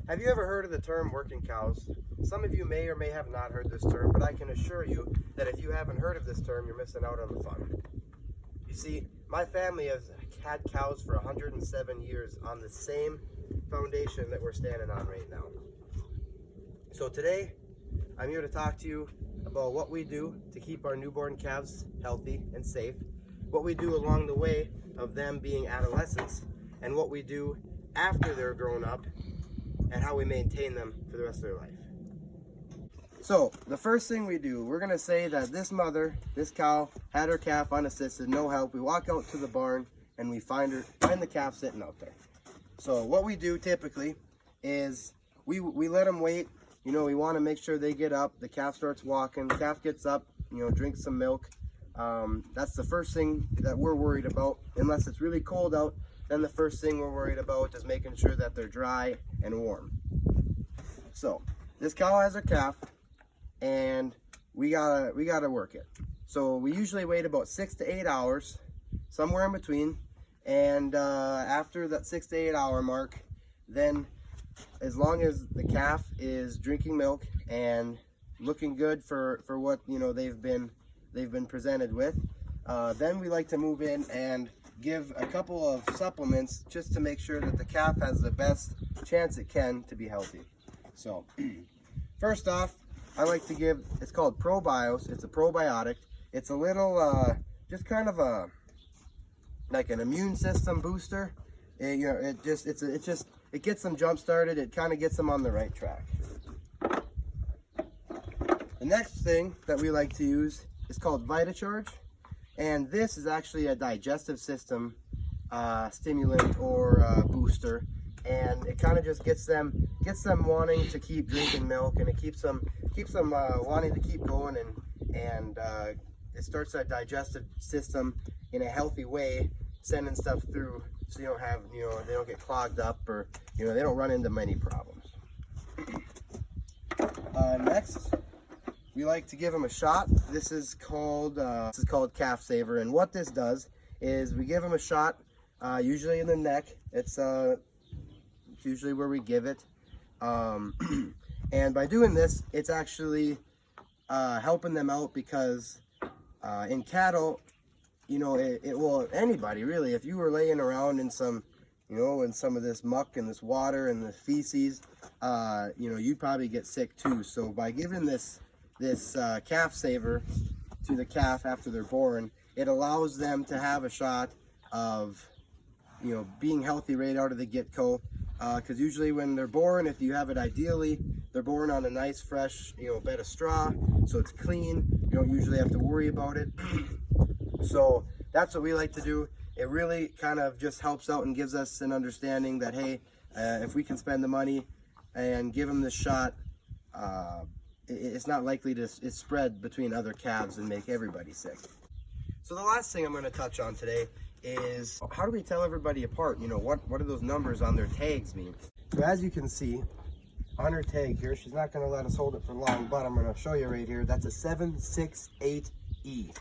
Have you ever heard of the term working cows? Some of you may or may have not heard this term, but I can assure you that if you haven't heard of this term, you're missing out on the fun. You see, my family has had cows for 107 years on the same foundation that we're standing on right now. So today, I'm here to talk to you about what we do to keep our newborn calves healthy and safe, what we do along the way of them being adolescents, and what we do after they're grown up, and how we maintain them for the rest of their life. So the first thing we do, we're going to say that this mother, this cow, had her calf unassisted, no help. We walk out to the barn and we find the calf sitting out there. So what we do typically is we let them wait. You know, we want to make sure they get up. The calf starts walking. The calf gets up, you know, drinks some milk. That's the first thing that we're worried about. Unless it's really cold out, then the first thing we're worried about is making sure that they're dry and warm. So this cow has her calf, and we gotta work it. So we usually wait about 6 to 8 hours, somewhere in between. And after that 6 to 8 hour mark, then as long as the calf is drinking milk and looking good for what, you know, they've been presented with, then we like to move in and give a couple of supplements just to make sure that the calf has the best chance it can to be healthy. So first off, I like to give, it's called ProBios. It's a probiotic. It's a little just kind of a like an immune system booster. You know, it gets them jump started. It kind of gets them on the right track. The next thing that we like to use is called VitaCharge. And this is actually a digestive system stimulant or booster, and it kind of just gets them wanting to keep drinking milk, and it keeps them wanting to keep going, and it starts that digestive system in a healthy way, sending stuff through, so you don't have, you know, they don't get clogged up, or, you know, they don't run into many problems. Next, we like to give them a shot. This is called Calf Saver, and what this does is we give them a shot, usually in the neck. It's usually where we give it, and by doing this, it's actually helping them out, because in cattle, you know, it will, anybody really, if you were laying around in some, you know, in some of this muck and this water and the feces, you know, you'd probably get sick too. So by giving this Calf Saver to the calf after they're born, it allows them to have a shot of, you know, being healthy right out of the get-go. Because usually when they're born, if you have it ideally, they're born on a nice fresh, you know, bed of straw, so it's clean. You don't usually have to worry about it. So that's what we like to do. It really kind of just helps out and gives us an understanding that, hey, if we can spend the money and give them this shot, it's not likely to spread between other calves and make everybody sick. So the last thing I'm going to touch on today is, how do we tell everybody apart? You know, what do those numbers on their tags mean? So as you can see on her tag here, she's not going to let us hold it for long, but I'm going to show you right here. That's a 768E,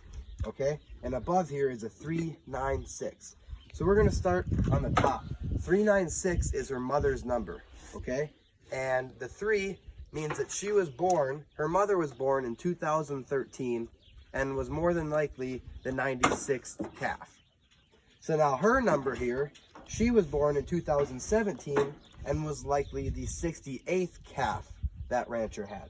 okay? And above here is a 396. So we're going to start on the top. 396 is her mother's number, okay? And the 3 means that she was born, her mother was born in 2013 and was more than likely the 96th calf. So now her number here, she was born in 2017 and was likely the 68th calf that rancher had.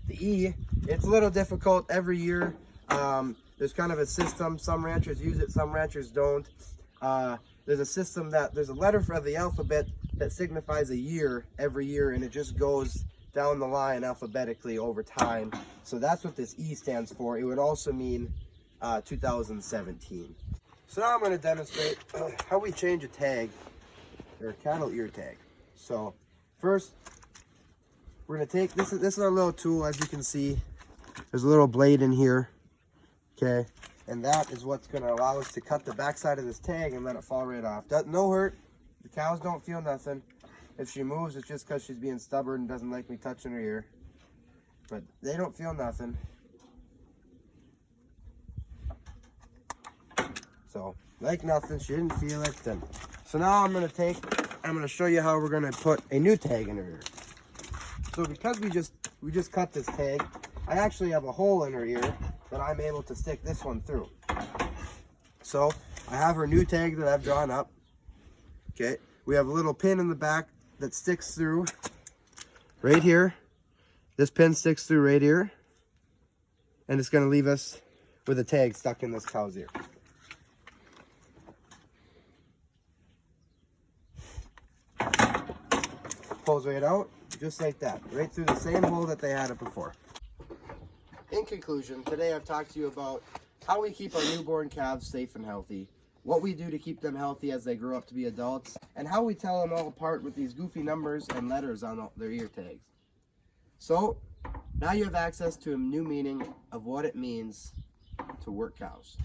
The E, it's a little difficult every year. There's kind of a system, some ranchers use it, some ranchers don't. There's a system that, there's a letter for the alphabet that signifies a year every year, and it just goes down the line alphabetically over time. So that's what this E stands for. It would also mean 2017. So now I'm going to demonstrate how we change a tag, or a cattle ear tag. So first, we're going to take, this is our little tool. As you can see, there's a little blade in here, okay? And that is what's going to allow us to cut the backside of this tag and let it fall right off. No hurt. The cows don't feel nothing. If she moves, it's just because she's being stubborn and doesn't like me touching her ear. But they don't feel nothing. So, like nothing, she didn't feel it. Then. So now I'm going to take I'm going to show you how we're going to put a new tag in her ear. So because we just cut this tag, I actually have a hole in her ear that I'm able to stick this one through. So I have her new tag that I've drawn up. Okay, we have a little pin in the back that sticks through right here. This pin sticks through right here, and it's going to leave us with a tag stuck in this cow's ear. Pulls right out, just like that, right through the same hole that they had it before. In conclusion, today I've talked to you about how we keep our newborn calves safe and healthy, what we do to keep them healthy as they grow up to be adults, and how we tell them all apart with these goofy numbers and letters on their ear tags. So, now you have access to a new meaning of what it means to work cows.